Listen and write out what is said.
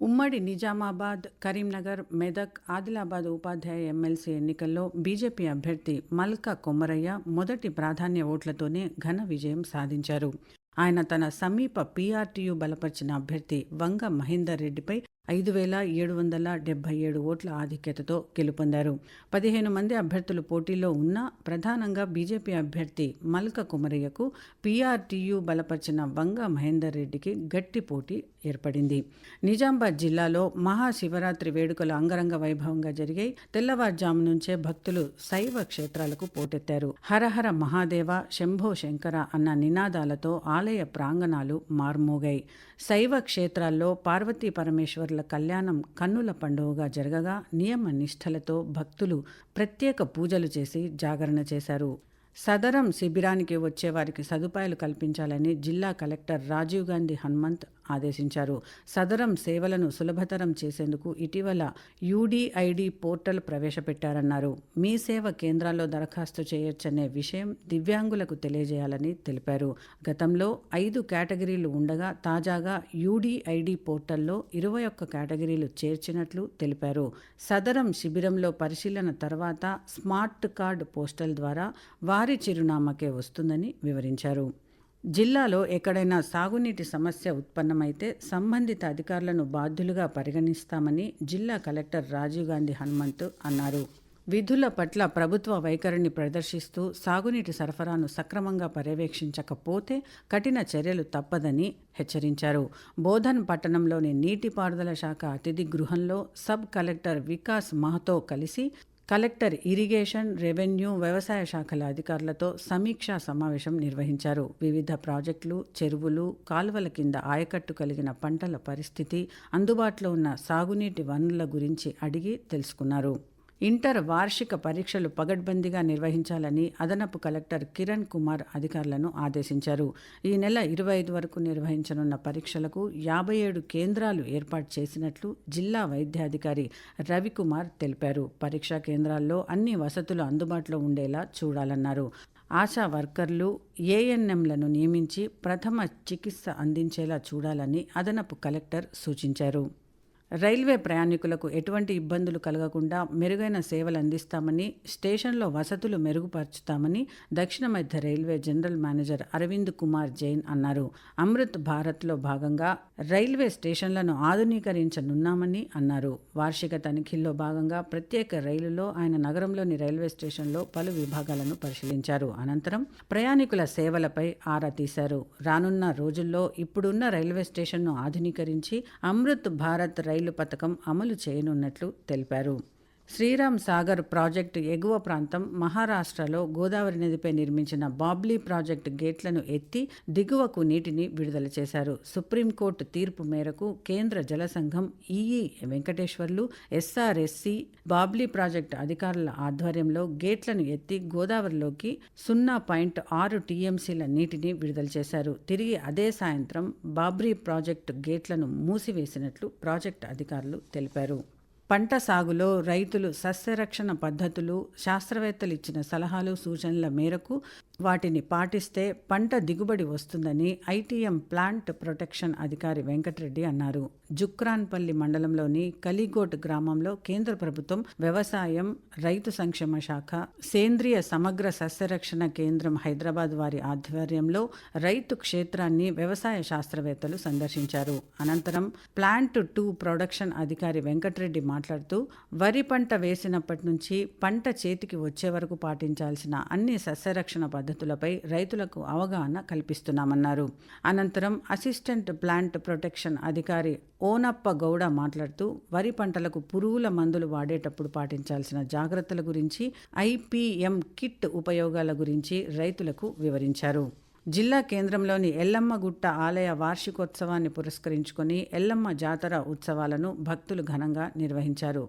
ఉమ్మడి నిజామాబాద్, కరీంనగర్, మెదక్, ఆదిలాబాద్ ఉపాధ్యాయ ఎమ్మెల్సీ ఎన్నికల్లో బీజేపీ అభ్యర్థి మల్క కొమరయ్య మొదటి ప్రాధాన్య ఓట్లతోనే ఘన విజయం సాధించారు. ఆయన తన సమీప పీఆర్టీయూ బలపరిచిన అభ్యర్థి వంగ మహేందర్ రెడ్డిపై 5,777 ఓట్ల ఆధిక్యతతో గెలుపొందారు. 15 మంది అభ్యర్థులు పోటీలో ఉన్నా ప్రధానంగా బీజేపీ అభ్యర్థి మల్క కొమరయ్యకు పీఆర్టీయూ బలపరిచిన వంగ మహేందర్ రెడ్డికి గట్టి పోటీ ఏర్పడింది. నిజామాబాద్ జిల్లాలో మహాశివరాత్రి వేడుకలు అంగరంగ వైభవంగా జరిగాయి. తెల్లవారుజాము నుంచే భక్తులు శైవ క్షేత్రాలకు పోటెత్తారు. హరహర మహాదేవ, శంభో శంకర అన్న నినాదాలతో ఆలయ ప్రాంగణాలు మార్మోగాయి. శైవ క్షేత్రాల్లో పార్వతీ పరమేశ్వర్ల కళ్యాణం కన్నుల పండుగగా జరగగా నియమ నిష్ఠలతో భక్తులు ప్రత్యేక పూజలు చేసి జాగరణ చేశారు. సదరం శిబిరానికి వచ్చే వారికి సదుపాయాలు కల్పించాలని జిల్లా కలెక్టర్ రాజీవ్ గాంధీ హనుమంత్ ఆదేశించారు. సదరం సేవలను సులభతరం చేసేందుకు ఇటీవల యూడీఐడి పోర్టల్ ప్రవేశపెట్టారన్నారు. మీ సేవ కేంద్రాల్లో దరఖాస్తు చేయొచ్చనే విషయం దివ్యాంగులకు తెలియజేయాలని తెలిపారు. గతంలో 5 కేటగిరీలు ఉండగా తాజాగా యూడీఐడి పోర్టల్లో 21 కేటగిరీలు చేర్చినట్లు తెలిపారు. సదరం శిబిరంలో పరిశీలన తర్వాత స్మార్ట్ కార్డ్ పోస్టల్ ద్వారా వారి చిరునామాకే వస్తుందని వివరించారు. జిల్లాలో ఎక్కడైనా సాగునీటి సమస్య ఉత్పన్నమైతే సంబంధిత అధికారులను బాధ్యులుగా పరిగణిస్తామని జిల్లా కలెక్టర్ రాజీవ్ గాంధీ హనుమంత్ అన్నారు. విధుల పట్ల ప్రభుత్వ వైఖరిని ప్రదర్శిస్తూ సాగునీటి సరఫరాను సక్రమంగా పర్యవేక్షించకపోతే కఠిన చర్యలు తప్పదని హెచ్చరించారు. బోధన్ పట్టణంలోని నీటిపారుదల శాఖ అతిథి గృహంలో సబ్ కలెక్టర్ వికాస్ మహతో కలిసి కలెక్టర్ ఇరిగేషన్, రెవెన్యూ, వ్యవసాయ శాఖల అధికారులతో సమీక్షా సమావేశం నిర్వహించారు. వివిధ ప్రాజెక్టులు, చెరువులు, కాలువల కింద ఆయకట్టు కలిగిన పంటల పరిస్థితి, అందుబాటులో ఉన్న సాగునీటి వనరుల గురించి అడిగి తెలుసుకున్నారు. ఇంటర్ వార్షిక పరీక్షలు పగడ్బందీగా నిర్వహించాలని అదనపు కలెక్టర్ కిరణ్ కుమార్ అధికారులను ఆదేశించారు. ఈ నెల 25 వరకు నిర్వహించనున్న పరీక్షలకు 57 కేంద్రాలు ఏర్పాటు చేసినట్లు జిల్లా వైద్యాధికారి రవికుమార్ తెలిపారు. పరీక్షా కేంద్రాల్లో అన్ని వసతులు అందుబాటులో ఉండేలా చూడాలన్నారు. ఆశా వర్కర్లు, ఏఎన్ఎంలను నియమించి ప్రథమ చికిత్స అందించేలా చూడాలని అదనపు కలెక్టర్ సూచించారు. రైల్వే ప్రయాణికులకు ఎటువంటి ఇబ్బందులు కలగకుండా మెరుగైన సేవలు అందిస్తామని, స్టేషన్లో వసతులు మెరుగుపరుచుతామని దక్షిణ మధ్య railway general manager Arvind Kumar Jain అన్నారు. అమృత్ భారత్లో భాగంగా రైల్వే స్టేషన్లను ఆధునీకరించనున్నామని అన్నారు. వార్షిక తనిఖీల్లో భాగంగా ప్రత్యేక రైలులో ఆయన నగరంలోని రైల్వే స్టేషన్లో పలు విభాగాలను పరిశీలించారు. అనంతరం ప్రయాణికుల సేవలపై ఆరా తీశారు. రానున్న రోజుల్లో ఇప్పుడున్న రైల్వే స్టేషన్ను ఆధునీకరించి అమృత్ భారత్ రైలు పథకం అమలు చేయనున్నట్లు తెలిపారు. శ్రీరామ్ సాగర్ ప్రాజెక్టు ఎగువ ప్రాంతం మహారాష్ట్రలో గోదావరి నదిపై నిర్మించిన బాబ్లీ ప్రాజెక్టు గేట్లను ఎత్తి దిగువకు నీటిని విడుదల చేశారు. సుప్రీంకోర్టు తీర్పు మేరకు కేంద్ర జల సంఘం EE Venkateswarlu, SRSC, Babli project అధికారుల ఆధ్వర్యంలో గేట్లను ఎత్తి గోదావరిలోకి 0.6 టీఎంసీల నీటిని విడుదల చేశారు. తిరిగి అదే సాయంత్రం బాబ్రీ ప్రాజెక్టు గేట్లను మూసివేసినట్లు ప్రాజెక్టు అధికారులు తెలిపారు. పంట సాగులో రైతులు సస్యరక్షణ పద్ధతులు, శాస్త్రవేత్తలు ఇచ్చిన సలహాలు, సూచనల మేరకు వాటిని పాటిస్తే పంట దిగుబడి వస్తుందని ఐటీఎం ప్లాంట్ ప్రొటెక్షన్ అధికారి వెంకటరెడ్డి అన్నారు. జుక్రాన్పల్లి మండలంలోని కలిగోట్ గ్రామంలో కేంద్ర ప్రభుత్వం వ్యవసాయం, రైతు సంక్షేమ శాఖ, సేంద్రియ సమగ్ర సస్యరక్షణ కేంద్రం హైదరాబాద్ వారి ఆధ్వర్యంలో రైతు క్షేత్రాన్ని వ్యవసాయ శాస్త్రవేత్తలు సందర్శించారు. అనంతరం ప్లాంట్ 2 ప్రొడక్షన్ అధికారి వెంకటరెడ్డి మాట్లాడుతూ వరి పంట వేసినప్పటి నుంచి పంట చేతికి వచ్చే వరకు పాటించాల్సిన అన్ని సస్యరక్షణ పద్ధతులపై రైతులకు అవగాహన కల్పిస్తున్నామన్నారు. అనంతరం అసిస్టెంట్ ప్లాంట్ ప్రొటెక్షన్ అధికారి ఓనప్ప గౌడ మాట్లాడుతూ వరి పంటలకు పురుగుల మందులు వాడేటప్పుడు పాటించాల్సిన జాగ్రత్తల గురించి, ఐపీఎం కిట్ ఉపయోగాల గురించి రైతులకు వివరించారు. జిల్లా కేంద్రంలోని ఎల్లమ్మగుట్ట ఆలయ వార్షికోత్సవాన్ని పురస్కరించుకొని ఎల్లమ్మ జాతర ఉత్సవాలను భక్తులు ఘనంగా నిర్వహించారు.